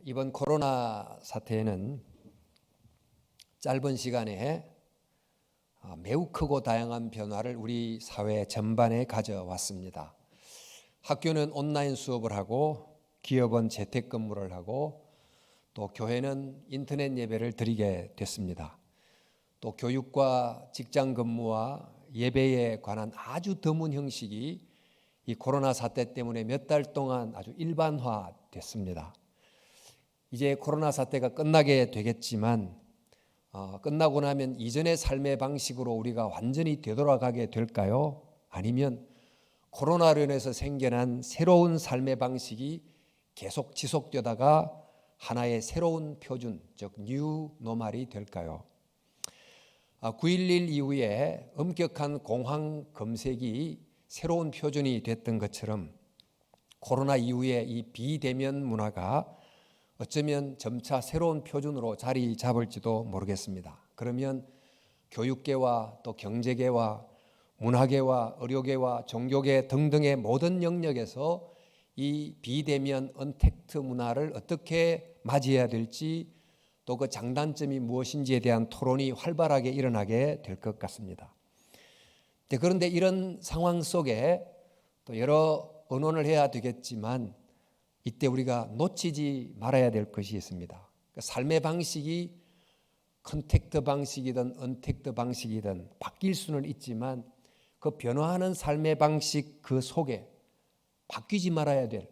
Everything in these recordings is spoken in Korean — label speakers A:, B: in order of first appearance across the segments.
A: 이번 코로나 사태에는 짧은 시간에 매우 크고 다양한 변화를 우리 사회 전반에 가져왔습니다. 학교는 온라인 수업을 하고, 기업은 재택근무를 하고, 또 교회는 인터넷 예배를 드리게 됐습니다. 또 교육과 직장 근무와 예배에 관한 아주 드문 형식이 이 코로나 사태 때문에 몇 달 동안 아주 일반화됐습니다. 이제 코로나 사태가 끝나게 되겠지만 끝나고 나면 이전의 삶의 방식으로 우리가 완전히 되돌아가게 될까요? 아니면 코로나로 인해서 생겨난 새로운 삶의 방식이 계속 지속되다가 하나의 새로운 표준, 즉 뉴 노멀이 될까요? 9.11 이후에 엄격한 공황 검색이 새로운 표준이 됐던 것처럼 코로나 이후에 이 비대면 문화가 어쩌면 점차 새로운 표준으로 자리 잡을지도 모르겠습니다. 그러면 교육계와 또 경제계와 문화계와 의료계와 종교계 등등의 모든 영역에서 이 비대면 언택트 문화를 어떻게 맞이해야 될지, 또 그 장단점이 무엇인지에 대한 토론이 활발하게 일어나게 될 것 같습니다. 그런데 이런 상황 속에 또 여러 의논을 해야 되겠지만 이때 우리가 놓치지 말아야 될 것이 있습니다. 삶의 방식이 컨택트 방식이든 언택트 방식이든 바뀔 수는 있지만 그 변화하는 삶의 방식 그 속에 바뀌지 말아야 될,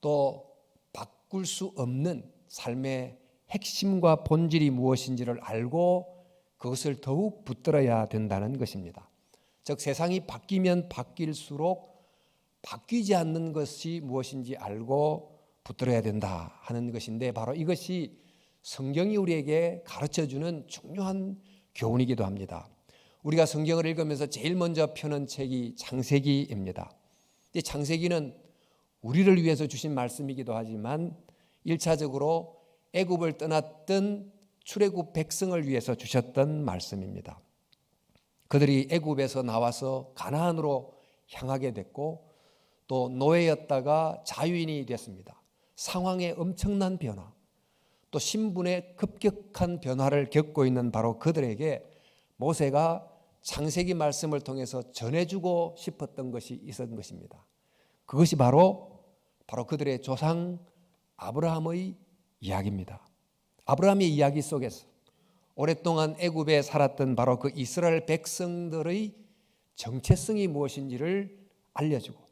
A: 또 바꿀 수 없는 삶의 핵심과 본질이 무엇인지를 알고 그것을 더욱 붙들어야 된다는 것입니다. 즉 세상이 바뀌면 바뀔수록 바뀌지 않는 것이 무엇인지 알고 붙들어야 된다 하는 것인데, 바로 이것이 성경이 우리에게 가르쳐주는 중요한 교훈이기도 합니다. 우리가 성경을 읽으면서 제일 먼저 펴는 책이 창세기입니다. 창세기는 우리를 위해서 주신 말씀이기도 하지만 1차적으로 애굽을 떠났던 출애굽 백성을 위해서 주셨던 말씀입니다. 그들이 애굽에서 나와서 가나안으로 향하게 됐고 또 노예였다가 자유인이 됐습니다. 상황의 엄청난 변화, 또 신분의 급격한 변화를 겪고 있는 바로 그들에게 모세가 창세기 말씀을 통해서 전해주고 싶었던 것이 있었던 것입니다. 그것이 바로 그들의 조상 아브라함의 이야기입니다. 아브라함의 이야기 속에서 오랫동안 애굽에 살았던 바로 그 이스라엘 백성들의 정체성이 무엇인지를 알려주고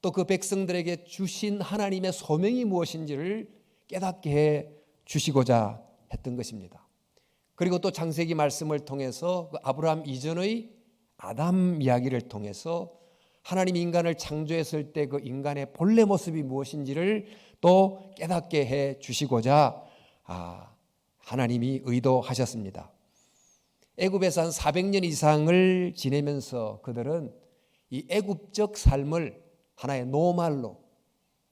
A: 또 그 백성들에게 주신 하나님의 소명이 무엇인지를 깨닫게 해 주시고자 했던 것입니다. 그리고 또 창세기 말씀을 통해서 그 아브라함 이전의 아담 이야기를 통해서 하나님 인간을 창조했을 때 그 인간의 본래 모습이 무엇인지를 또 깨닫게 해 주시고자 하나님이 의도하셨습니다. 애굽에서 한 400년 이상을 지내면서 그들은 이 애굽적 삶을 하나의 노말로,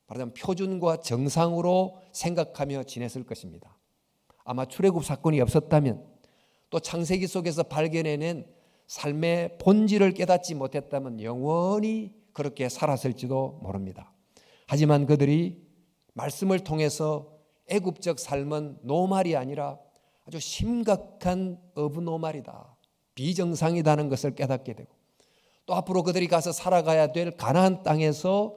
A: 말하자면 표준과 정상으로 생각하며 지냈을 것입니다. 아마 출애굽 사건이 없었다면, 또 창세기 속에서 발견해낸 삶의 본질을 깨닫지 못했다면 영원히 그렇게 살았을지도 모릅니다. 하지만 그들이 말씀을 통해서 애굽적 삶은 노말이 아니라 아주 심각한 어브노말이다, 비정상이라는 것을 깨닫게 되고, 또 앞으로 그들이 가서 살아가야 될 가나안 땅에서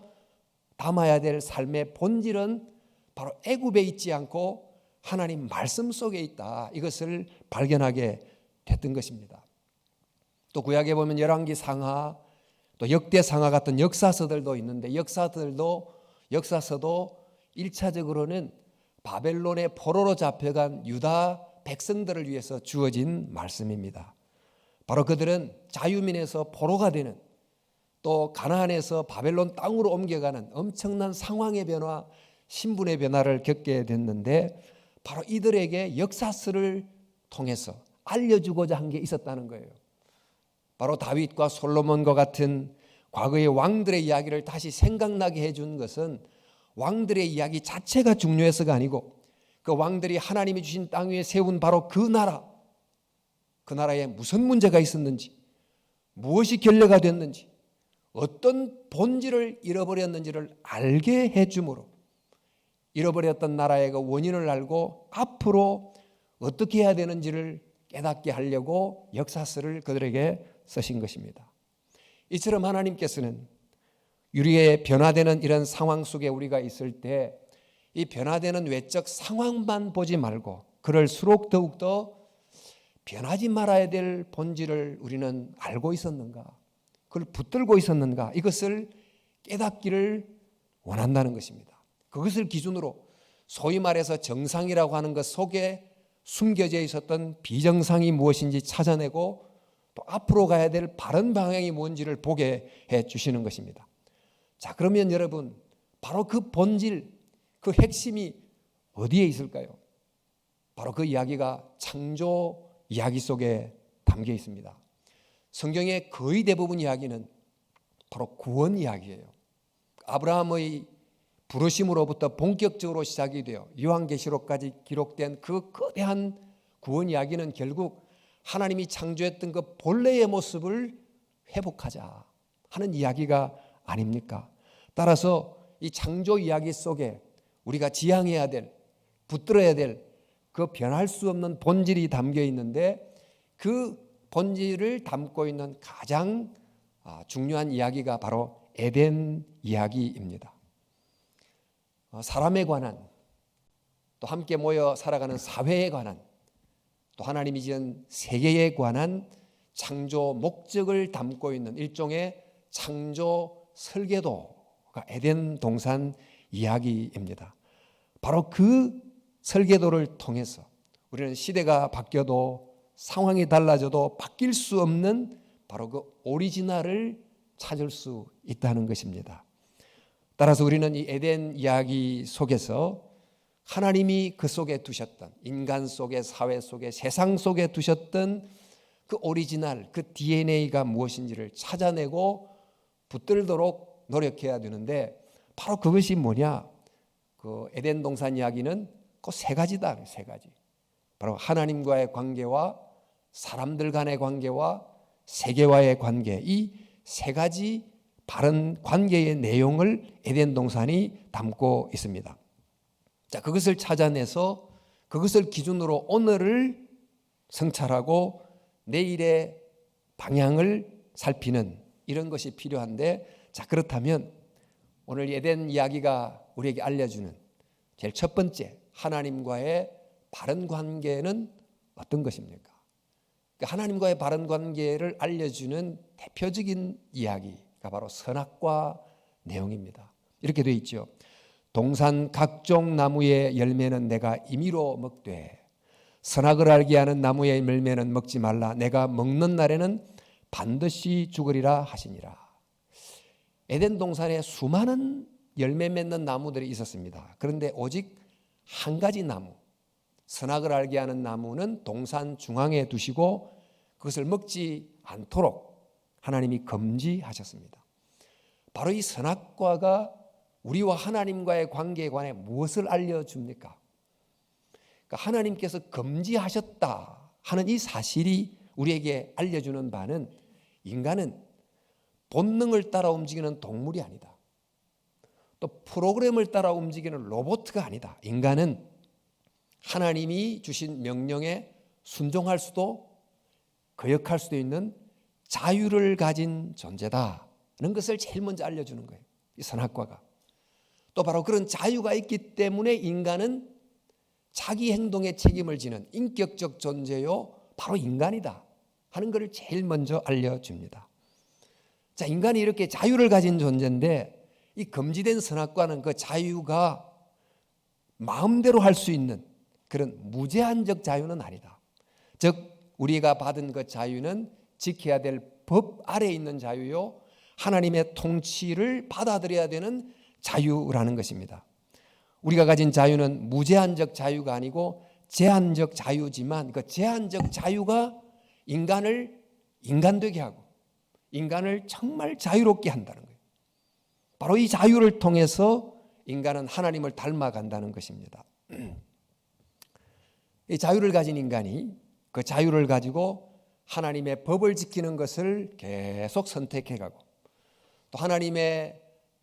A: 담아야 될 삶의 본질은 바로 애굽에 있지 않고 하나님 말씀 속에 있다, 이것을 발견하게 됐던 것입니다. 또 구약에 보면 열왕기 상하, 또 역대 상하 같은 역사서들도 있는데 역사서도 1차적으로는 바벨론의 포로로 잡혀간 유다 백성들을 위해서 주어진 말씀입니다. 바로 그들은 자유민에서 포로가 되는, 또 가나안에서 바벨론 땅으로 옮겨가는 엄청난 상황의 변화, 신분의 변화를 겪게 됐는데 바로 이들에게 역사서를 통해서 알려주고자 한 게 있었다는 거예요. 바로 다윗과 솔로몬과 같은 과거의 왕들의 이야기를 다시 생각나게 해준 것은 왕들의 이야기 자체가 중요해서가 아니고 그 왕들이 하나님이 주신 땅 위에 세운 바로 그 나라에 무슨 문제가 있었는지, 무엇이 결례가 됐는지, 어떤 본질을 잃어버렸는지를 알게 해주므로 잃어버렸던 나라의 그 원인을 알고 앞으로 어떻게 해야 되는지를 깨닫게 하려고 역사서를 그들에게 쓰신 것입니다. 이처럼 하나님께서는 우리의 변화되는 이런 상황 속에 우리가 있을 때 이 변화되는 외적 상황만 보지 말고 그럴수록 더욱더 변하지 말아야 될 본질을 우리는 알고 있었는가, 그걸 붙들고 있었는가, 이것을 깨닫기를 원한다는 것입니다. 그것을 기준으로 소위 말해서 정상이라고 하는 것 속에 숨겨져 있었던 비정상이 무엇인지 찾아내고 또 앞으로 가야 될 바른 방향이 뭔지를 보게 해 주시는 것입니다. 자, 그러면 여러분, 바로 그 본질, 그 핵심이 어디에 있을까요? 바로 그 이야기가 창조 이야기 속에 담겨 있습니다. 성경의 거의 대부분 이야기는 바로 구원 이야기예요. 아브라함의 부르심으로부터 본격적으로 시작이 되어 요한계시록까지 기록된 그 거대한 구원 이야기는 결국 하나님이 창조했던 그 본래의 모습을 회복하자 하는 이야기가 아닙니까? 따라서 이 창조 이야기 속에 우리가 지향해야 될, 붙들어야 될 그 변할 수 없는 본질이 담겨 있는데 그 본질을 담고 있는 가장 중요한 이야기가 바로 에덴 이야기입니다. 사람에 관한, 또 함께 모여 살아가는 사회에 관한, 또 하나님이 지은 세계에 관한 창조 목적을 담고 있는 일종의 창조 설계도가 에덴 동산 이야기입니다. 바로 그 설계도를 통해서 우리는 시대가 바뀌어도 상황이 달라져도 바뀔 수 없는 바로 그 오리지널을 찾을 수 있다는 것입니다. 따라서 우리는 이 에덴 이야기 속에서 하나님이 그 속에 두셨던, 인간 속에, 사회 속에, 세상 속에 두셨던 그 오리지널, 그 DNA가 무엇인지를 찾아내고 붙들도록 노력해야 되는데 바로 그것이 뭐냐? 그 에덴 동산 이야기는 그 세 가지다. 세 가지. 바로 하나님과의 관계와 사람들 간의 관계와 세계와의 관계, 이 세 가지 바른 관계의 내용을 에덴 동산이 담고 있습니다. 자, 그것을 찾아내서 그것을 기준으로 오늘을 성찰하고 내일의 방향을 살피는 이런 것이 필요한데, 자, 그렇다면 오늘 에덴 이야기가 우리에게 알려주는 제일 첫 번째 하나님과의 바른 관계는 어떤 것입니까? 하나님과의 바른 관계를 알려주는 대표적인 이야기가 바로 선악과 내용입니다. 이렇게 되어 있죠. 동산 각종 나무의 열매는 내가 임의로 먹되 선악을 알게 하는 나무의 열매는 먹지 말라. 내가 먹는 날에는 반드시 죽으리라 하시니라. 에덴 동산에 수많은 열매 맺는 나무들이 있었습니다. 그런데 오직 한 가지 나무, 선악을 알게 하는 나무는 동산 중앙에 두시고 그것을 먹지 않도록 하나님이 금지하셨습니다. 바로 이 선악과가 우리와 하나님과의 관계에 관해 무엇을 알려줍니까? 그러니까 하나님께서 금지하셨다 하는 이 사실이 우리에게 알려주는 바는 인간은 본능을 따라 움직이는 동물이 아니다. 또 프로그램을 따라 움직이는 로봇가 아니다. 인간은 하나님이 주신 명령에 순종할 수도 거역할 수도 있는 자유를 가진 존재다는 것을 제일 먼저 알려주는 거예요. 이 선악과가. 또 바로 그런 자유가 있기 때문에 인간은 자기 행동에 책임을 지는 인격적 존재요 바로 인간이다 하는 것을 제일 먼저 알려줍니다. 자, 인간이 이렇게 자유를 가진 존재인데 이 금지된 선악과는 그 자유가 마음대로 할 수 있는 그런 무제한적 자유는 아니다. 즉 우리가 받은 그 자유는 지켜야 될 법 아래에 있는 자유요, 하나님의 통치를 받아들여야 되는 자유라는 것입니다. 우리가 가진 자유는 무제한적 자유가 아니고 제한적 자유지만 그 제한적 자유가 인간을 인간되게 하고 인간을 정말 자유롭게 한다는 거예요. 바로 이 자유를 통해서 인간은 하나님을 닮아간다는 것입니다. 이 자유를 가진 인간이 그 자유를 가지고 하나님의 법을 지키는 것을 계속 선택해가고 또 하나님의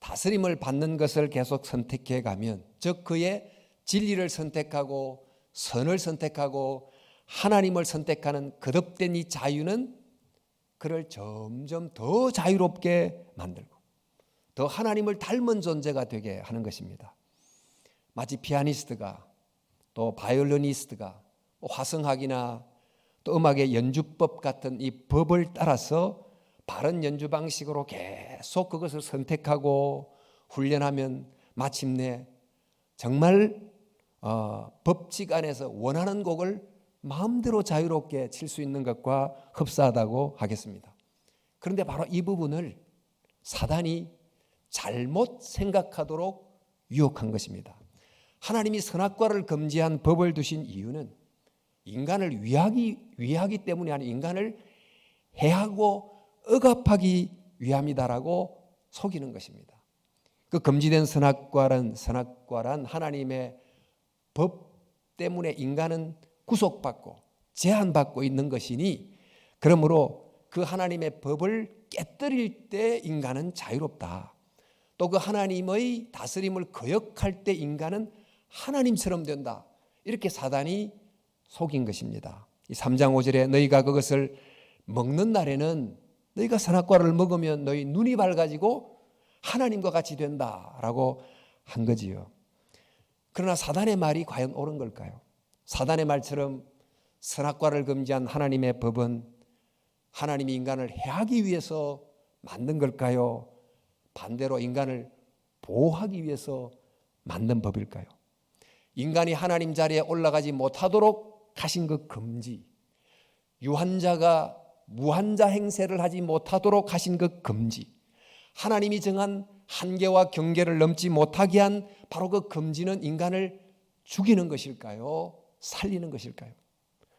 A: 다스림을 받는 것을 계속 선택해 가면, 즉 그의 진리를 선택하고 선을 선택하고 하나님을 선택하는 거듭된 이 자유는 그를 점점 더 자유롭게 만들고 더 하나님을 닮은 존재가 되게 하는 것입니다. 마치 피아니스트가 또 바이올리니스트가 화성학이나 또 음악의 연주법 같은 이 법을 따라서 바른 연주 방식으로 계속 그것을 선택하고 훈련하면 마침내 정말 법칙 안에서 원하는 곡을 마음대로 자유롭게 칠 수 있는 것과 흡사하다고 하겠습니다. 그런데 바로 이 부분을 사단이 잘못 생각하도록 유혹한 것입니다. 하나님이 선악과를 금지한 법을 두신 이유는 인간을 위하기 때문이 아니라 인간을 해하고 억압하기 위함이다라고 속이는 것입니다. 그 금지된 선악과란 하나님의 법 때문에 인간은 구속받고 제한받고 있는 것이니, 그러므로 그 하나님의 법을 깨뜨릴 때 인간은 자유롭다. 또 그 하나님의 다스림을 거역할 때 인간은 하나님처럼 된다. 이렇게 사단이 속인 것입니다. 3장 5절에 너희가 그것을 먹는 날에는 너희가 선악과를 먹으면 너희 눈이 밝아지고 하나님과 같이 된다라고 한 거지요. 그러나 사단의 말이 과연 옳은 걸까요? 사단의 말처럼 선악과를 금지한 하나님의 법은 하나님이 인간을 해하기 위해서 만든 걸까요? 반대로 인간을 보호하기 위해서 만든 법일까요? 인간이 하나님 자리에 올라가지 못하도록 하신 그 금지, 유한자가 무한자 행세를 하지 못하도록 하신 그 금지, 하나님이 정한 한계와 경계를 넘지 못하게 한 바로 그 금지는 인간을 죽이는 것일까요? 살리는 것일까요?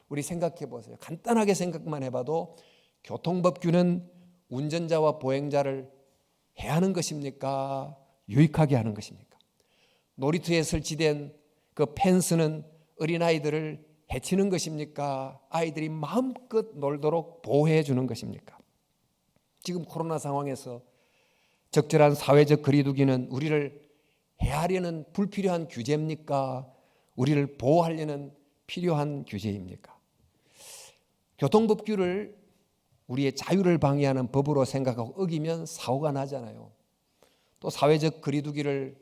A: 우리 생각해 보세요. 간단하게 생각만 해봐도 교통법규는 운전자와 보행자를 해하는 것입니까? 유익하게 하는 것입니까? 놀이터에 설치된 그 펜스는 어린아이들을 해치는 것입니까? 아이들이 마음껏 놀도록 보호해 주는 것입니까? 지금 코로나 상황에서 적절한 사회적 거리두기는 우리를 해하려는 불필요한 규제입니까? 우리를 보호하려는 필요한 규제입니까? 교통법규를 우리의 자유를 방해하는 법으로 생각하고 어기면 사고가 나잖아요. 또 사회적 거리두기를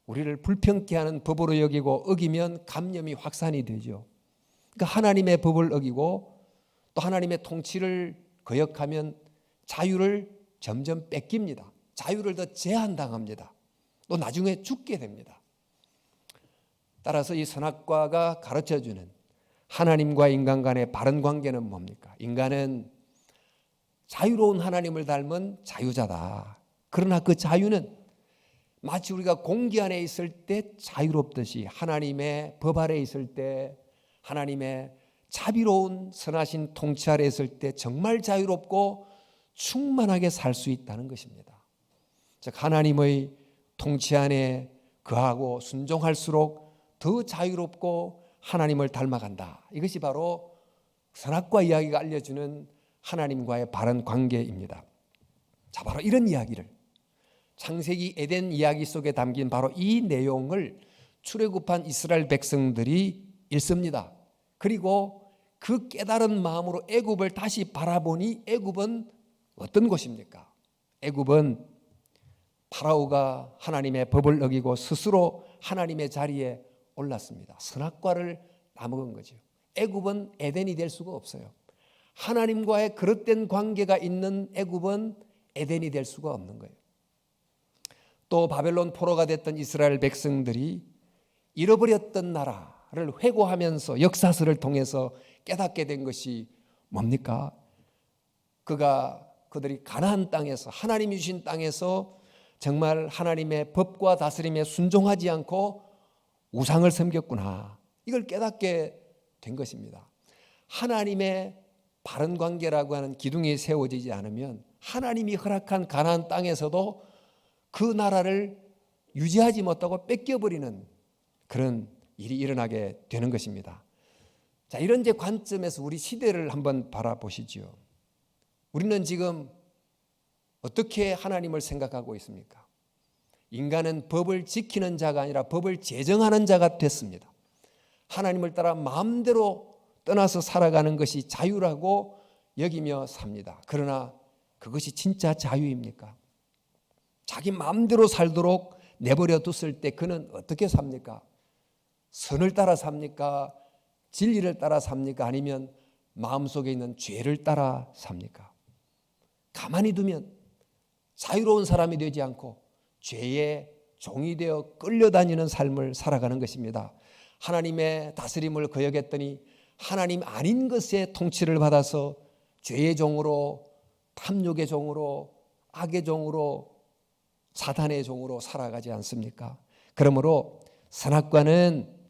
A: 우리를 불평케 하는 법으로 여기고 어기면 감염이 확산이 되죠. 그러니까 하나님의 법을 어기고 또 하나님의 통치를 거역하면 자유를 점점 뺏깁니다. 자유를 더 제한당합니다. 또 나중에 죽게 됩니다. 따라서 이 선악과가 가르쳐주는 하나님과 인간 간의 바른 관계는 뭡니까? 인간은 자유로운 하나님을 닮은 자유자다. 그러나 그 자유는 마치 우리가 공기 안에 있을 때 자유롭듯이 하나님의 법 아래 있을 때, 하나님의 자비로운 선하신 통치 아래 있을 때 정말 자유롭고 충만하게 살 수 있다는 것입니다. 즉 하나님의 통치 안에 거하고 순종할수록 더 자유롭고 하나님을 닮아간다. 이것이 바로 선악과 이야기가 알려주는 하나님과의 바른 관계입니다. 자, 바로 이런 이야기를, 창세기 에덴 이야기 속에 담긴 바로 이 내용을 출애굽한 이스라엘 백성들이 읽습니다. 그리고 그 깨달은 마음으로 애굽을 다시 바라보니 애굽은 어떤 곳입니까? 애굽은 파라오가 하나님의 법을 어기고 스스로 하나님의 자리에 올랐습니다. 선악과를 따먹은 거죠. 애굽은 에덴이 될 수가 없어요. 하나님과의 그릇된 관계가 있는 애굽은 에덴이 될 수가 없는 거예요. 또 바벨론 포로가 됐던 이스라엘 백성들이 잃어버렸던 나라를 회고하면서 역사서를 통해서 깨닫게 된 것이 뭡니까? 그들이 가나안 땅에서, 하나님이 주신 땅에서 정말 하나님의 법과 다스림에 순종하지 않고 우상을 섬겼구나. 이걸 깨닫게 된 것입니다. 하나님의 바른 관계라고 하는 기둥이 세워지지 않으면 하나님이 허락한 가나안 땅에서도 그 나라를 유지하지 못하고 뺏겨버리는 그런 일이 일어나게 되는 것입니다. 자, 이런 이제 관점에서 우리 시대를 한번 바라보시죠. 우리는 지금 어떻게 하나님을 생각하고 있습니까? 인간은 법을 지키는 자가 아니라 법을 제정하는 자가 됐습니다. 하나님을 따라 마음대로 떠나서 살아가는 것이 자유라고 여기며 삽니다. 그러나 그것이 진짜 자유입니까? 자기 마음대로 살도록 내버려 뒀을 때 그는 어떻게 삽니까? 선을 따라 삽니까? 진리를 따라 삽니까? 아니면 마음속에 있는 죄를 따라 삽니까? 가만히 두면 자유로운 사람이 되지 않고 죄의 종이 되어 끌려다니는 삶을 살아가는 것입니다. 하나님의 다스림을 거역했더니 하나님 아닌 것에 통치를 받아서 죄의 종으로, 탐욕의 종으로, 악의 종으로, 사탄의 종으로 살아가지 않습니까? 그러므로 선악과는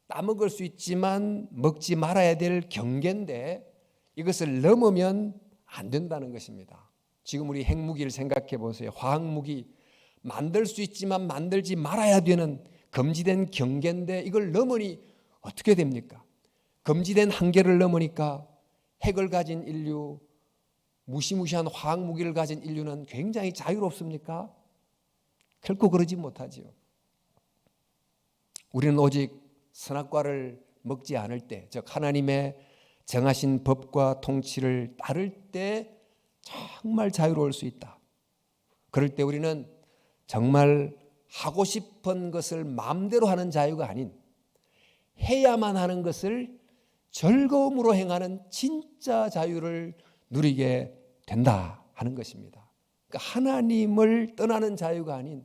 A: 따먹을 수 있지만 먹지 말아야 될 경계인데 이것을 넘으면 안 된다는 것입니다. 지금 우리 핵무기를 생각해 보세요. 화학무기 만들 수 있지만 만들지 말아야 되는 금지된 경계인데 이걸 넘으니 어떻게 됩니까? 금지된 한계를 넘으니까 핵을 가진 인류, 무시무시한 화학무기를 가진 인류는 굉장히 자유롭습니까? 결코 그러지 못하지요. 우리는 오직 선악과를 먹지 않을 때, 즉 하나님의 정하신 법과 통치를 따를 때 정말 자유로울 수 있다. 그럴 때 우리는 정말 하고 싶은 것을 마음대로 하는 자유가 아닌 해야만 하는 것을 즐거움으로 행하는 진짜 자유를 누리게 된다 하는 것입니다. 그러니까 하나님을 떠나는 자유가 아닌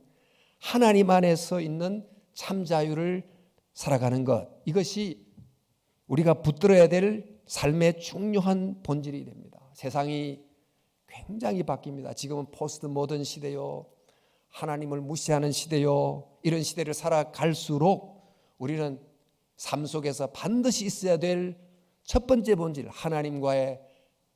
A: 하나님 안에서 있는 참 자유를 살아가는 것, 이것이 우리가 붙들어야 될 삶의 중요한 본질이 됩니다. 세상이 굉장히 바뀝니다. 지금은 포스트 모던 시대요, 하나님을 무시하는 시대요, 이런 시대를 살아갈수록 우리는 삶 속에서 반드시 있어야 될 첫 번째 본질, 하나님과의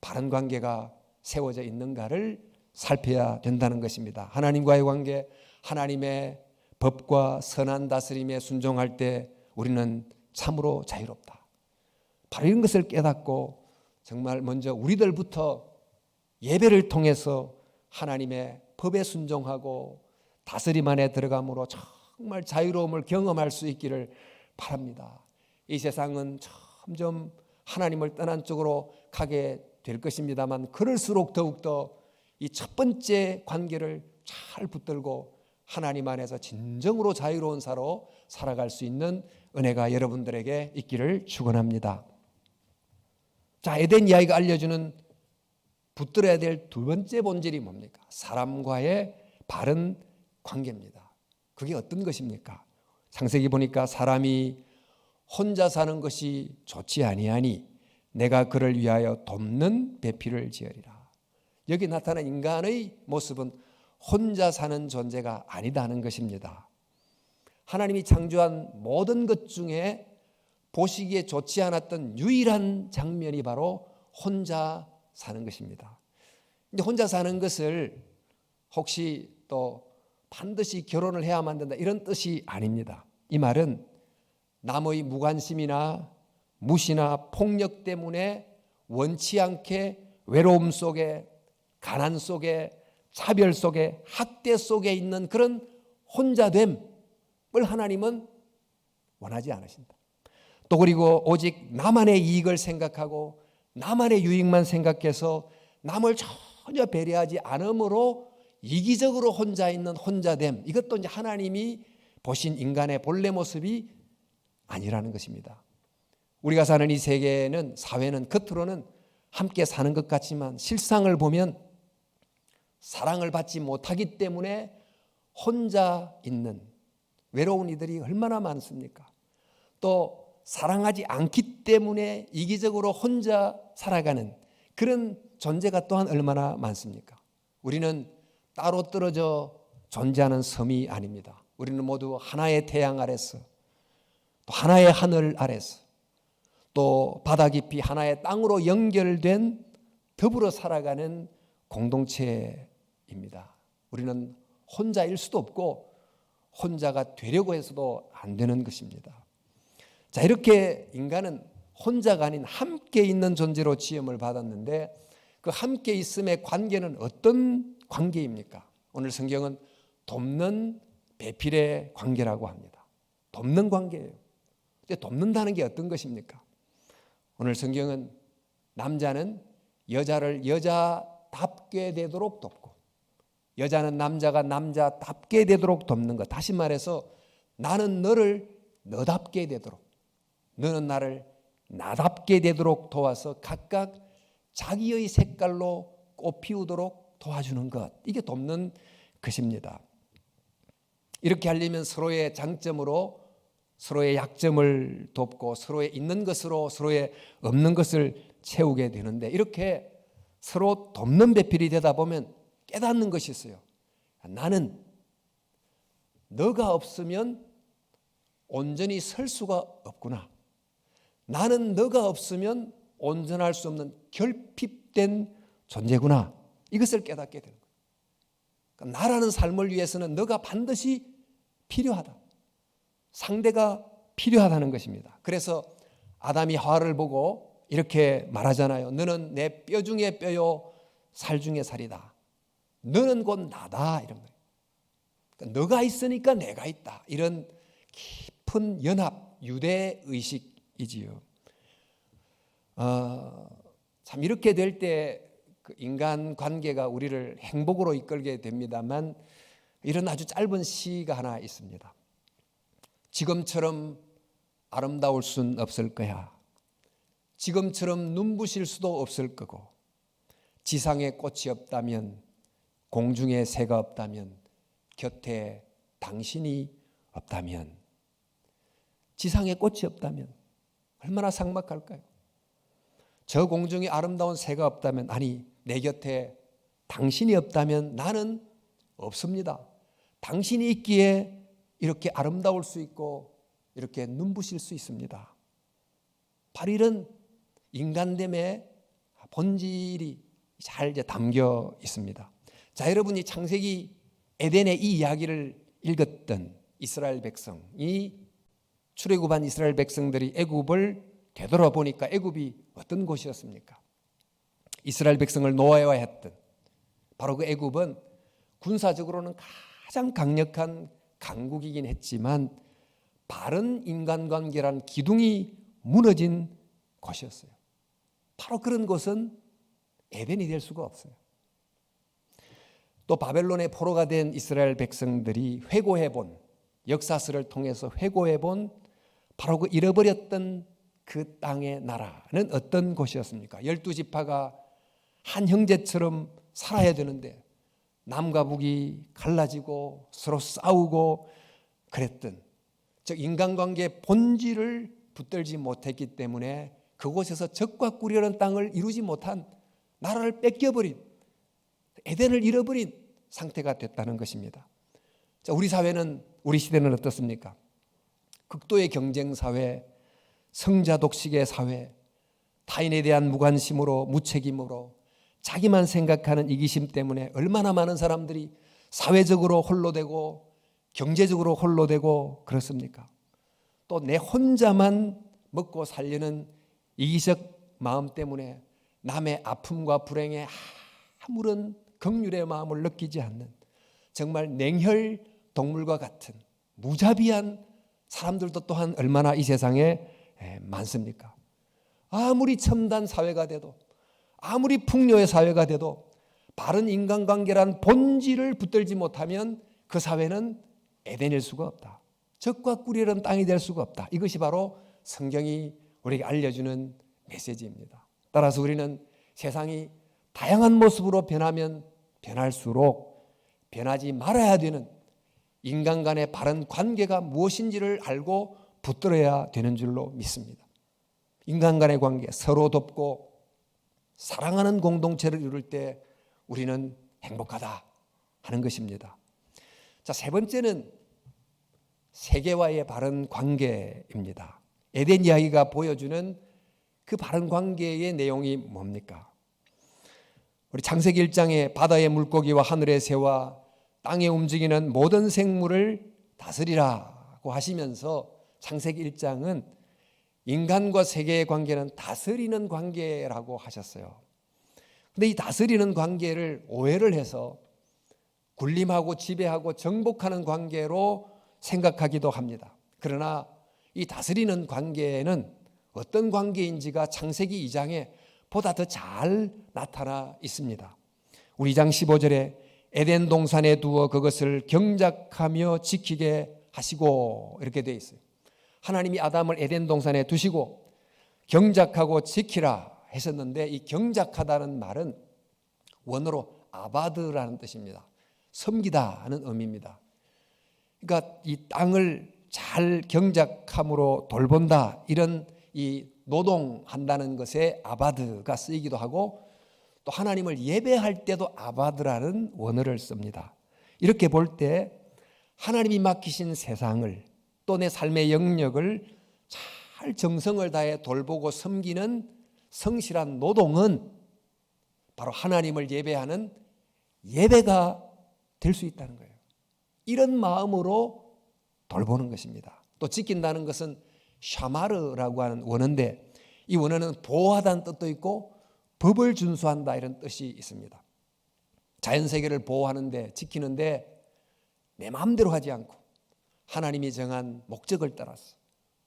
A: 바른 관계가 세워져 있는가를 살펴야 된다는 것입니다. 하나님과의 관계, 하나님의 법과 선한 다스림에 순종할 때 우리는 참으로 자유롭다. 바로 이런 것을 깨닫고 정말 먼저 우리들부터 예배를 통해서 하나님의 법에 순종하고 다스림 안에 들어감으로 정말 자유로움을 경험할 수 있기를 바랍니다. 이 세상은 점점 하나님을 떠난 쪽으로 가게 될 것입니다만 그럴수록 더욱더 이 첫 번째 관계를 잘 붙들고 하나님 안에서 진정으로 자유로운 사로 살아갈 수 있는 은혜가 여러분들에게 있기를 축원합니다. 자, 에덴 이야기가 알려주는 붙들어야 될 두 번째 본질이 뭡니까? 사람과의 바른 관계입니다. 그게 어떤 것입니까? 창세기 보니까 사람이 혼자 사는 것이 좋지 아니하니 내가 그를 위하여 돕는 배필을 지으리라. 여기 나타난 인간의 모습은 혼자 사는 존재가 아니다는 것입니다. 하나님이 창조한 모든 것 중에 보시기에 좋지 않았던 유일한 장면이 바로 혼자 사는 것입니다. 근데 혼자 사는 것을 혹시 또 반드시 결혼을 해야만 된다 이런 뜻이 아닙니다. 이 말은 남의 무관심이나 무시나 폭력 때문에 원치 않게 외로움 속에, 가난 속에, 차별 속에, 학대 속에 있는 그런 혼자됨을 하나님은 원하지 않으신다. 또 그리고 오직 나만의 이익을 생각하고 나만의 유익만 생각해서 남을 전혀 배려하지 않으므로 이기적으로 혼자 있는 혼자됨, 이것도 이제 하나님이 보신 인간의 본래 모습이 아니라는 것입니다. 우리가 사는 이 세계는, 사회는 겉으로는 함께 사는 것 같지만 실상을 보면 사랑을 받지 못하기 때문에 혼자 있는 외로운 이들이 얼마나 많습니까? 또 사랑하지 않기 때문에 이기적으로 혼자 살아가는 그런 존재가 또한 얼마나 많습니까? 우리는 따로 떨어져 존재하는 섬이 아닙니다. 우리는 모두 하나의 태양 아래서, 또 하나의 하늘 아래서, 또 바다 깊이 하나의 땅으로 연결된 더불어 살아가는 공동체입니다. 우리는 혼자일 수도 없고 혼자가 되려고 해서도 안 되는 것입니다. 자, 이렇게 인간은 혼자가 아닌 함께 있는 존재로 지음을 받았는데 그 함께 있음의 관계는 어떤 관계입니까? 오늘 성경은 돕는 배필의 관계라고 합니다. 돕는 관계예요. 근데 돕는다는 게 어떤 것입니까? 오늘 성경은 남자는 여자를 여자답게 되도록 돕고 여자는 남자가 남자답게 되도록 돕는 것. 다시 말해서 나는 너를 너답게 되도록, 너는 나를 나답게 되도록 도와서 각각 자기의 색깔로 꽃피우도록 도와주는 것. 이게 돕는 것입니다. 이렇게 하려면 서로의 장점으로 서로의 약점을 돕고 서로의 있는 것으로 서로의 없는 것을 채우게 되는데, 이렇게 서로 돕는 배필이 되다 보면 깨닫는 것이 있어요. 나는 너가 없으면 온전히 설 수가 없구나. 나는 너가 없으면 온전할 수 없는 결핍된 존재구나. 이것을 깨닫게 되는 거예요. 그러니까 나라는 삶을 위해서는 너가 반드시 필요하다. 상대가 필요하다는 것입니다. 그래서 아담이 하와를 보고 이렇게 말하잖아요. 너는 내 뼈 중에 뼈요 살 중에 살이다. 너는 곧 나다. 이런 거예요. 그러니까 너가 있으니까 내가 있다. 이런 깊은 연합, 유대의식이지요. 참 이렇게 될 때 그 인간 관계가 우리를 행복으로 이끌게 됩니다만, 이런 아주 짧은 시가 하나 있습니다. 지금처럼 아름다울 순 없을 거야. 지금처럼 눈부실 수도 없을 거고, 지상에 꽃이 없다면, 공중에 새가 없다면, 곁에 당신이 없다면, 지상에 꽃이 없다면 얼마나 삭막할까요? 저 공중에 아름다운 새가 없다면, 아니 내 곁에 당신이 없다면 나는 없습니다. 당신이 있기에 이렇게 아름다울 수 있고 이렇게 눈부실 수 있습니다. 바로 이런 인간됨의 본질이 잘 담겨 있습니다. 자, 여러분이 창세기 에덴의 이 이야기를 읽었던 이스라엘 백성이, 출애굽한 이스라엘 백성들이 애굽을 되돌아보니까 애굽이 어떤 곳이었습니까? 이스라엘 백성을 노예화했던 바로 그 애굽은 군사적으로는 가장 강력한 강국이긴 했지만 바른 인간관계라는 기둥이 무너진 곳이었어요. 바로 그런 곳은 에덴이 될 수가 없어요. 또 바벨론의 포로가 된 이스라엘 백성들이 회고해본, 역사서를 통해서 회고해본 바로 그 잃어버렸던 그 땅의 나라는 어떤 곳이었습니까? 12지파가 한 형제처럼 살아야 되는데 남과 북이 갈라지고 서로 싸우고 그랬던, 즉 인간관계의 본질을 붙들지 못했기 때문에 그곳에서 적과 꿀이라는 땅을 이루지 못한, 나라를 뺏겨버린, 에덴을 잃어버린 상태가 됐다는 것입니다. 자, 우리 사회는, 우리 시대는 어떻습니까? 극도의 경쟁 사회, 성자 독식의 사회, 타인에 대한 무관심으로 무책임으로 자기만 생각하는 이기심 때문에 얼마나 많은 사람들이 사회적으로 홀로 되고 경제적으로 홀로 되고 그렇습니까? 또 내 혼자만 먹고 살려는 이기적 마음 때문에 남의 아픔과 불행에 아무런 긍휼의 마음을 느끼지 않는, 정말 냉혈 동물과 같은 무자비한 사람들도 또한 얼마나 이 세상에 많습니까? 아무리 첨단 사회가 돼도, 아무리 풍요의 사회가 돼도 바른 인간관계란 본질을 붙들지 못하면 그 사회는 에덴일 수가 없다. 적과 꿀이라는 땅이 될 수가 없다. 이것이 바로 성경이 우리에게 알려주는 메시지입니다. 따라서 우리는 세상이 다양한 모습으로 변하면 변할수록 변하지 말아야 되는 인간 간의 바른 관계가 무엇인지를 알고 붙들어야 되는 줄로 믿습니다. 인간 간의 관계, 서로 돕고 사랑하는 공동체를 이룰 때 우리는 행복하다 하는 것입니다. 자, 세 번째는 세계와의 바른 관계입니다. 에덴 이야기가 보여주는 그 바른 관계의 내용이 뭡니까? 우리 창세기 1장에 바다의 물고기와 하늘의 새와 땅에 움직이는 모든 생물을 다스리라고 하시면서 창세기 1장은 인간과 세계의 관계는 다스리는 관계라고 하셨어요. 근데 이 다스리는 관계를 오해를 해서 군림하고 지배하고 정복하는 관계로 생각하기도 합니다. 그러나 이 다스리는 관계는 어떤 관계인지가 창세기 2장에 보다 더 잘 나타나 있습니다. 우리 2장 15절에 에덴 동산에 두어 그것을 경작하며 지키게 하시고 이렇게 되어 있어요. 하나님이 아담을 에덴 동산에 두시고 경작하고 지키라 했었는데, 이 경작하다는 말은 원어로 아바드라는 뜻입니다. 섬기다 하는 의미입니다. 그러니까 이 땅을 잘 경작함으로 돌본다, 이런 이 노동한다는 것에 아바드가 쓰이기도 하고, 또 하나님을 예배할 때도 아바드라는 원어를 씁니다. 이렇게 볼 때 하나님이 맡기신 세상을, 또 내 삶의 영역을 잘 정성을 다해 돌보고 섬기는 성실한 노동은 바로 하나님을 예배하는 예배가 될 수 있다는 거예요. 이런 마음으로 돌보는 것입니다. 또 지킨다는 것은 샤마르라고 하는 원어인데, 이 원어는 보호하다는 뜻도 있고 법을 준수한다 이런 뜻이 있습니다. 자연세계를 보호하는데, 지키는데 내 마음대로 하지 않고 하나님이 정한 목적을 따라서,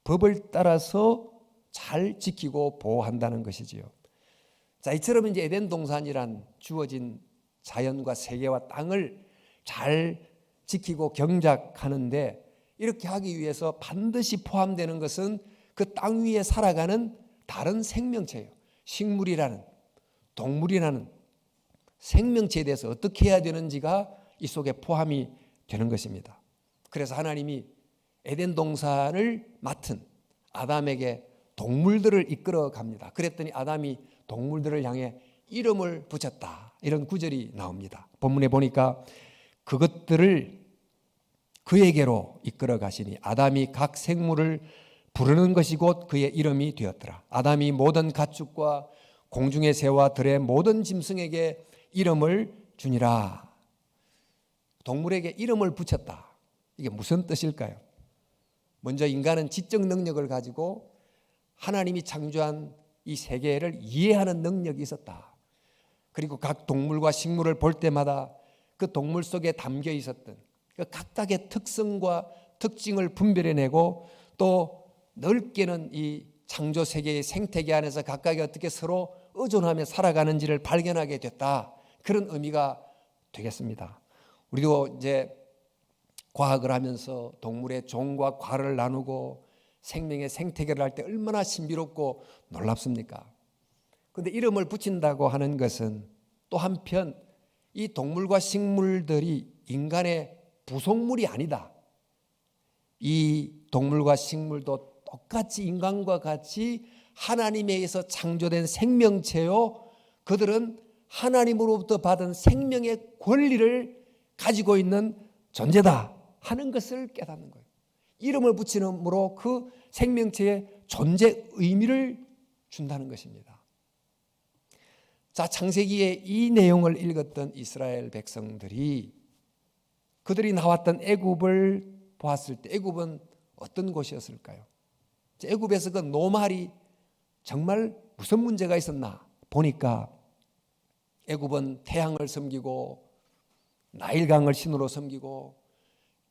A: 법을 따라서 잘 지키고 보호한다는 것이지요. 자, 이처럼 이제 에덴 동산이란 주어진 자연과 세계와 땅을 잘 지키고 경작하는데, 이렇게 하기 위해서 반드시 포함되는 것은 그 땅 위에 살아가는 다른 생명체예요. 식물이라는, 동물이라는 생명체에 대해서 어떻게 해야 되는지가 이 속에 포함이 되는 것입니다. 그래서 하나님이 에덴 동산을 맡은 아담에게 동물들을 이끌어 갑니다. 그랬더니 아담이 동물들을 향해 이름을 붙였다, 이런 구절이 나옵니다. 본문에 보니까 그것들을 그에게로 이끌어 가시니 아담이 각 생물을 부르는 것이 곧 그의 이름이 되었더라. 아담이 모든 가축과 공중의 새와 들의 모든 짐승에게 이름을 주니라. 동물에게 이름을 붙였다. 이게 무슨 뜻일까요? 먼저 인간은 지적 능력을 가지고 하나님이 창조한 이 세계를 이해하는 능력이 있었다. 그리고 각 동물과 식물을 볼 때마다 그 동물 속에 담겨 있었던 그 각각의 특성과 특징을 분별해내고, 또 넓게는 이 창조 세계의 생태계 안에서 각각이 어떻게 서로 의존하며 살아가는지를 발견하게 됐다. 그런 의미가 되겠습니다. 우리도 이제 과학을 하면서 동물의 종과 과를 나누고 생명의 생태계를 할 때 얼마나 신비롭고 놀랍습니까? 그런데 이름을 붙인다고 하는 것은 또 한편 이 동물과 식물들이 인간의 부속물이 아니다. 이 동물과 식물도 똑같이 인간과 같이 하나님에 의해서 창조된 생명체요, 그들은 하나님으로부터 받은 생명의 권리를 가지고 있는 존재다 하는 것을 깨닫는 거예요. 이름을 붙이므로 그 생명체의 존재 의미를 준다는 것입니다. 자, 창세기에 이 내용을 읽었던 이스라엘 백성들이 그들이 나왔던 애굽을 보았을 때 애굽은 어떤 곳이었을까요? 애굽에서 그 노말이 정말 무슨 문제가 있었나 보니까 애굽은 태양을 섬기고 나일강을 신으로 섬기고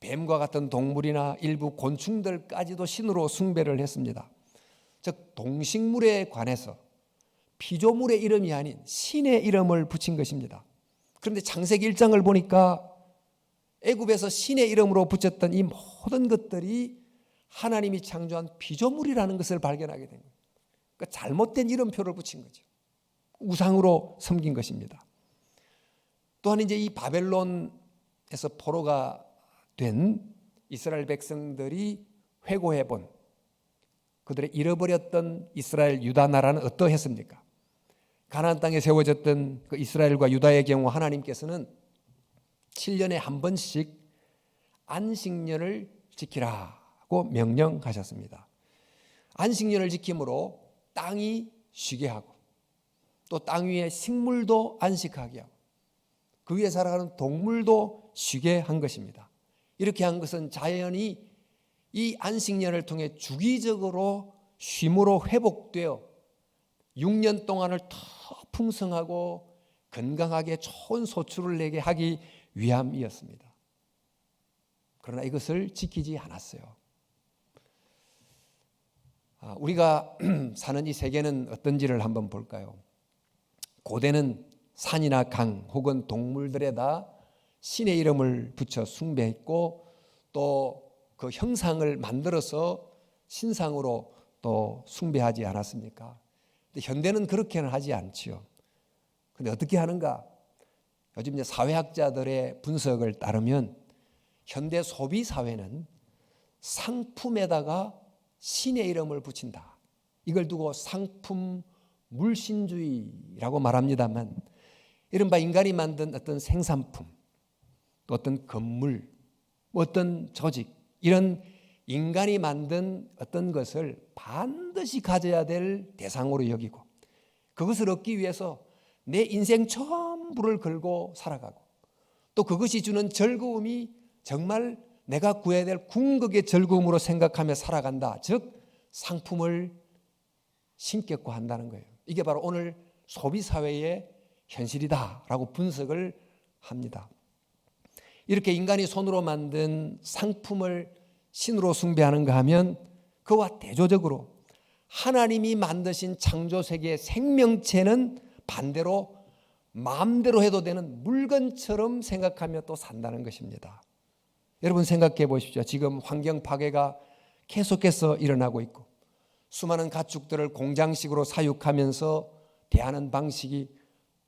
A: 뱀과 같은 동물이나 일부 곤충들까지도 신으로 숭배를 했습니다. 즉 동식물에 관해서 피조물의 이름이 아닌 신의 이름을 붙인 것입니다. 그런데 창세기 1장을 보니까 애굽에서 신의 이름으로 붙였던 이 모든 것들이 하나님이 창조한 피조물이라는 것을 발견하게 된 거예요. 그러니까 잘못된 이름표를 붙인 거죠. 우상으로 섬긴 것입니다. 또한 이제 이 바벨론에서 포로가 된 이스라엘 백성들이 회고해 본 그들의 잃어버렸던 이스라엘 유다 나라는 어떠했습니까? 가나안 땅에 세워졌던 그 이스라엘과 유다의 경우 하나님께서는 7년에 한 번씩 안식년을 지키라고 명령하셨습니다. 안식년을 지킴으로 땅이 쉬게 하고, 또 땅 위에 식물도 안식하게 하고, 그 위에 살아가는 동물도 쉬게 한 것입니다. 이렇게 한 것은 자연이 이 안식년을 통해 주기적으로 쉼으로 회복되어 6년 동안을 더 풍성하고 건강하게 좋은 소출을 내게 하기 위함이었습니다. 그러나 이것을 지키지 않았어요. 우리가 사는 이 세계는 어떤지를 한번 볼까요? 고대는 산이나 강 혹은 동물들에다 신의 이름을 붙여 숭배했고 또 그 형상을 만들어서 신상으로 또 숭배하지 않았습니까? 근데 현대는 그렇게는 하지 않지요. 근데 어떻게 하는가? 요즘 이제 사회학자들의 분석을 따르면 현대 소비 사회는 상품에다가 신의 이름을 붙인다. 이걸 두고 상품 물신주의라고 말합니다만, 이른바 인간이 만든 어떤 생산품, 또 어떤 건물, 어떤 조직, 이런 인간이 만든 어떤 것을 반드시 가져야 될 대상으로 여기고 그것을 얻기 위해서 내 인생 전부를 걸고 살아가고 또 그것이 주는 즐거움이 정말 내가 구해야 될 궁극의 즐거움으로 생각하며 살아간다. 즉 상품을 신격화 한다는 거예요. 이게 바로 오늘 소비사회의 현실이다라고 분석을 합니다. 이렇게 인간이 손으로 만든 상품을 신으로 숭배하는가 하면 그와 대조적으로 하나님이 만드신 창조세계의 생명체는 반대로 마음대로 해도 되는 물건처럼 생각하며 또 산다는 것입니다. 여러분 생각해 보십시오. 지금 환경 파괴가 계속해서 일어나고 있고 수많은 가축들을 공장식으로 사육하면서 대하는 방식이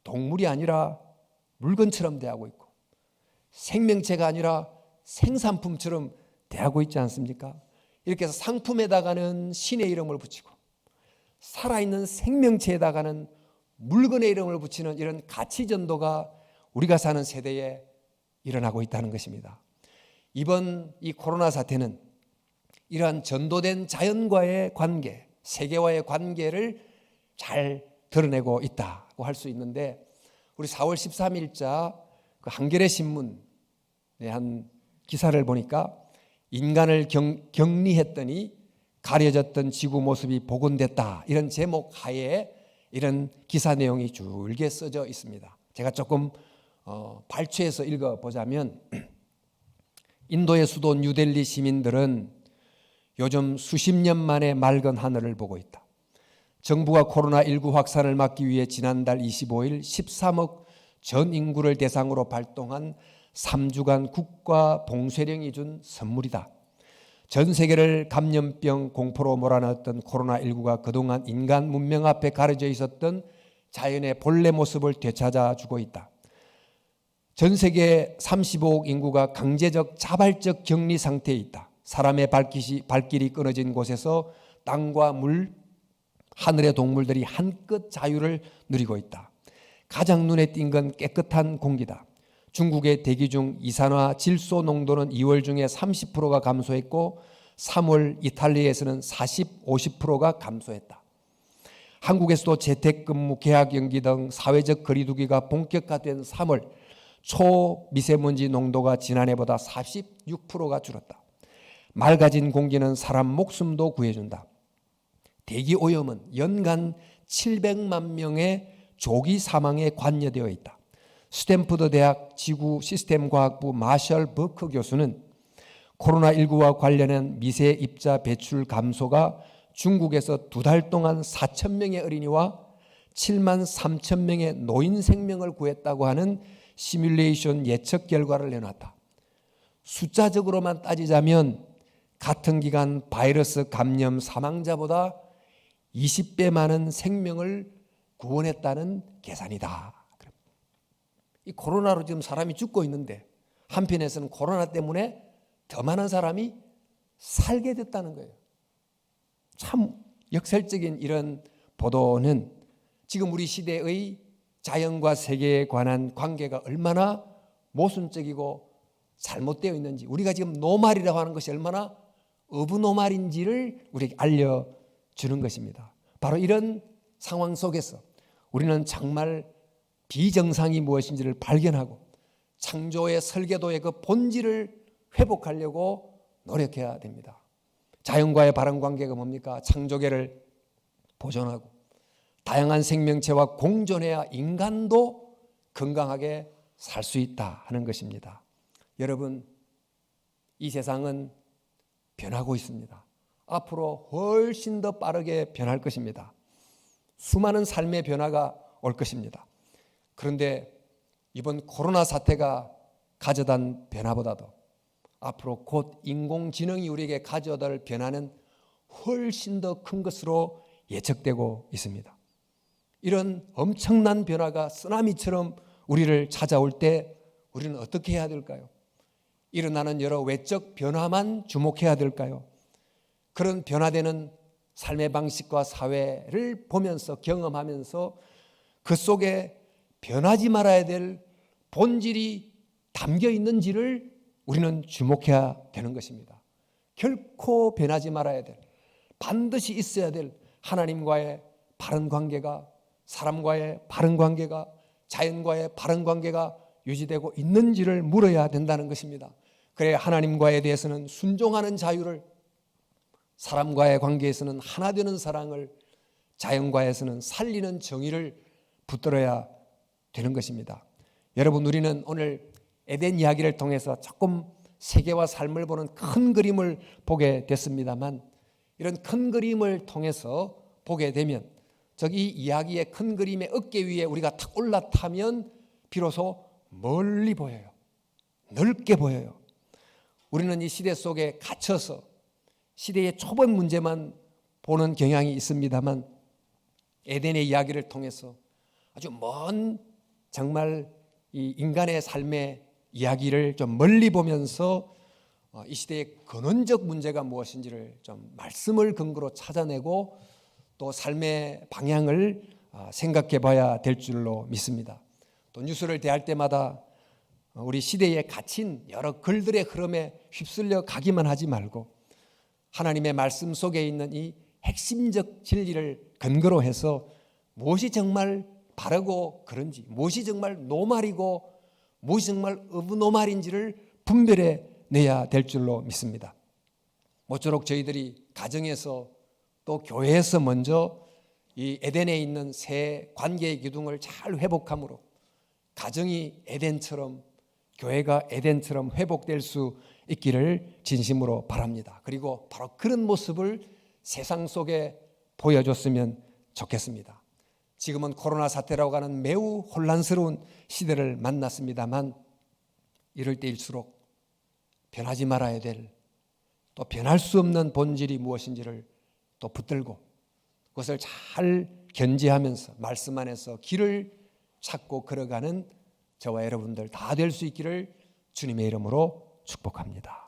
A: 동물이 아니라 물건처럼 대하고 있고 생명체가 아니라 생산품처럼 대하고 있지 않습니까? 이렇게 해서 상품에다가는 신의 이름을 붙이고 살아있는 생명체에다가는 물건의 이름을 붙이는 이런 가치전도가 우리가 사는 세대에 일어나고 있다는 것입니다. 이번 이 코로나 사태는 이러한 전도된 자연과의 관계, 세계와의 관계를 잘 드러내고 있다고 할 수 있는데 우리 4월 13일자 그 한겨레 신문의 한 기사를 보니까 인간을 격리했더니 가려졌던 지구 모습이 복원됐다. 이런 제목 하에 이런 기사 내용이 줄게 써져 있습니다. 제가 조금 발췌해서 읽어보자면 인도의 수도 뉴델리 시민들은 요즘 수십 년 만에 맑은 하늘을 보고 있다. 정부가 코로나19 확산을 막기 위해 지난달 25일 13억 전 인구를 대상으로 발동한 3주간 국가 봉쇄령이 준 선물이다. 전 세계를 감염병 공포로 몰아넣었던 코로나19가 그동안 인간 문명 앞에 가려져 있었던 자연의 본래 모습을 되찾아주고 있다. 전 세계 35억 인구가 강제적 자발적 격리 상태에 있다. 사람의 발길이 끊어진 곳에서 땅과 물, 하늘의 동물들이 한껏 자유를 누리고 있다. 가장 눈에 띈 건 깨끗한 공기다. 중국의 대기 중 이산화 질소 농도는 2월 중에 30%가 감소했고 3월 이탈리아에서는 50%가 감소했다. 한국에서도 재택근무, 계약 연기 등 사회적 거리두기가 본격화된 3월 초미세먼지 농도가 지난해보다 46%가 줄었다. 맑아진 공기는 사람 목숨도 구해준다. 대기 오염은 연간 700만 명의 조기 사망에 관여되어 있다. 스탠퍼드 대학 지구 시스템 과학부 마셜 버크 교수는 코로나19와 관련한 미세 입자 배출 감소가 중국에서 2달 동안 4천 명의 어린이와 7만 3천 명의 노인 생명을 구했다고 하는 시뮬레이션 예측 결과를 내놨다. 숫자적으로만 따지자면 같은 기간 바이러스 감염 사망자보다 20배 많은 생명을 구원했다는 계산이다. 이 코로나로 지금 사람이 죽고 있는데 한편에서는 코로나 때문에 더 많은 사람이 살게 됐다는 거예요. 참 역설적인 이런 보도는 지금 우리 시대의 자연과 세계에 관한 관계가 얼마나 모순적이고 잘못되어 있는지, 우리가 지금 노말이라고 하는 것이 얼마나 어부노말인지를 우리에게 알려주는 것입니다. 바로 이런 상황 속에서 우리는 정말 비정상이 무엇인지를 발견하고 창조의 설계도의 그 본질을 회복하려고 노력해야 됩니다. 자연과의 바른 관계가 뭡니까? 창조계를 보존하고 다양한 생명체와 공존해야 인간도 건강하게 살 수 있다 하는 것입니다. 여러분, 이 세상은 변하고 있습니다. 앞으로 훨씬 더 빠르게 변할 것입니다. 수많은 삶의 변화가 올 것입니다. 그런데 이번 코로나 사태가 가져다 변화보다도 앞으로 곧 인공지능이 우리에게 가져다 올 변화는 훨씬 더 큰 것으로 예측되고 있습니다. 이런 엄청난 변화가 쓰나미처럼 우리를 찾아올 때 우리는 어떻게 해야 될까요? 일어나는 여러 외적 변화만 주목해야 될까요? 그런 변화되는 삶의 방식과 사회를 보면서 경험하면서 그 속에 변하지 말아야 될 본질이 담겨 있는지를 우리는 주목해야 되는 것입니다. 결코 변하지 말아야 될, 반드시 있어야 될 하나님과의 바른 관계가, 사람과의 바른 관계가, 자연과의 바른 관계가 유지되고 있는지를 물어야 된다는 것입니다. 그래야 하나님과에 대해서는 순종하는 자유를, 사람과의 관계에서는 하나 되는 사랑을, 자연과에서는 살리는 정의를 붙들어야 되는 것입니다. 여러분, 우리는 오늘 에덴 이야기를 통해서 조금 세계와 삶을 보는 큰 그림을 보게 됐습니다만, 이런 큰 그림을 통해서 보게 되면 저기 이야기의 큰 그림의 어깨 위에 우리가 탁 올라타면 비로소 멀리 보여요. 넓게 보여요. 우리는 이 시대 속에 갇혀서 시대의 초본 문제만 보는 경향이 있습니다만, 에덴의 이야기를 통해서 아주 먼 정말 이 인간의 삶의 이야기를 좀 멀리 보면서 이 시대의 근원적 문제가 무엇인지를 좀 말씀을 근거로 찾아내고 또 삶의 방향을 생각해 봐야 될 줄로 믿습니다. 또 뉴스를 대할 때마다 우리 시대에 갇힌 여러 글들의 흐름에 휩쓸려 가기만 하지 말고 하나님의 말씀 속에 있는 이 핵심적 진리를 근거로 해서 무엇이 정말 바르고 그런지, 무엇이 정말 노말이고 무엇이 정말 어브노말인지를 분별해 내야 될 줄로 믿습니다. 모쪼록 저희들이 가정에서 또 교회에서 먼저 이 에덴에 있는 새 관계의 기둥을 잘 회복함으로 가정이 에덴처럼, 교회가 에덴처럼 회복될 수 있기를 진심으로 바랍니다. 그리고 바로 그런 모습을 세상 속에 보여줬으면 좋겠습니다. 지금은 코로나 사태라고 하는 매우 혼란스러운 시대를 만났습니다만, 이럴 때일수록 변하지 말아야 될, 또 변할 수 없는 본질이 무엇인지를 또 붙들고 그것을 잘 견지하면서 말씀 안에서 길을 찾고 걸어가는 저와 여러분들 다 될 수 있기를 주님의 이름으로 축복합니다.